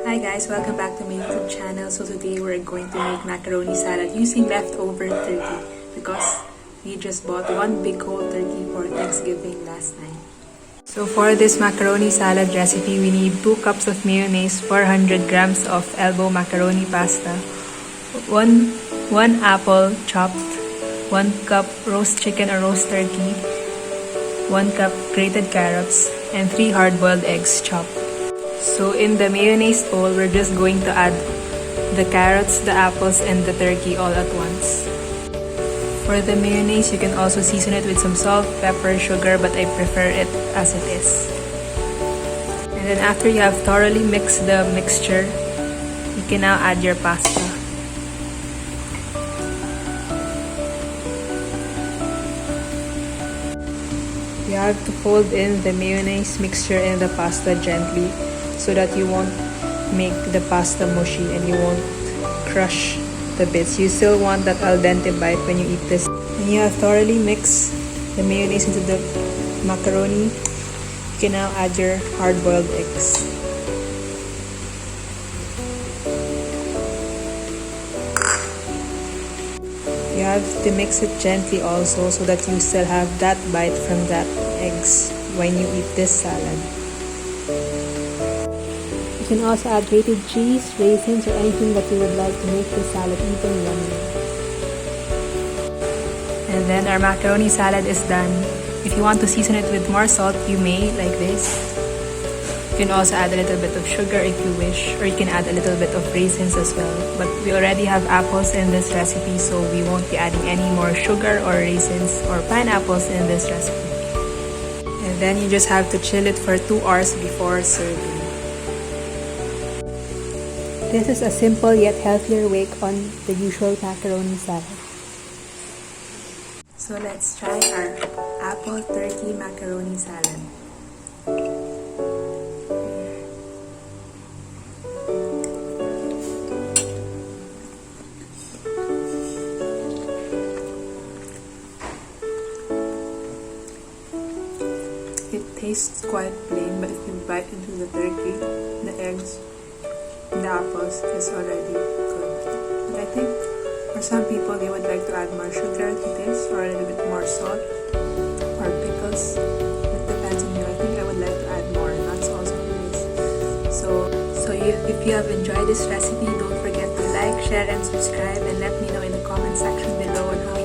Hi guys, welcome back to my YouTube channel. So today we're going to make macaroni salad using leftover turkey because we just bought one big whole turkey for Thanksgiving last night. So for this macaroni salad recipe, we need 2 cups of mayonnaise, 400 grams of elbow macaroni pasta, 1 apple chopped, 1 cup roast chicken or roast turkey, 1 cup grated carrots, and 3 hard-boiled eggs chopped. So in the mayonnaise bowl, we're just going to add the carrots, the apples, and the turkey all at once. For the mayonnaise, you can also season it with some salt, pepper, sugar, but I prefer it as it is. And then after you have thoroughly mixed the mixture, you can now add your pasta. You have to fold in the mayonnaise mixture in the pasta gently so that you won't make the pasta mushy and you won't crush the bits. You still want that al dente bite when you eat this. When you have thoroughly mixed the mayonnaise into the macaroni, you can now add your hard-boiled eggs. You have to mix it gently also so that you still have that bite from that eggs when you eat this salad. You can also add grated cheese, raisins, or anything that you would like to make this salad even yummier. And then our macaroni salad is done. If you want to season it with more salt, you may, like this. You can also add a little bit of sugar if you wish, or you can add a little bit of raisins as well. But we already have apples in this recipe, so we won't be adding any more sugar or raisins or pineapples in this recipe. And then you just have to chill it for 2 hours before serving. This is a simple yet healthier take on the usual macaroni salad. So let's try our apple turkey macaroni salad. It tastes quite plain, but if you bite into the turkey, the eggs, and the apples, it's already good. But I think for some people, they would like to add more sugar to this, or a little bit more salt, or pickles. It depends on you. I think I would like to add more nuts also to this. If you have enjoyed this recipe, don't forget to like, share, and subscribe, and let me know in the comment section below on how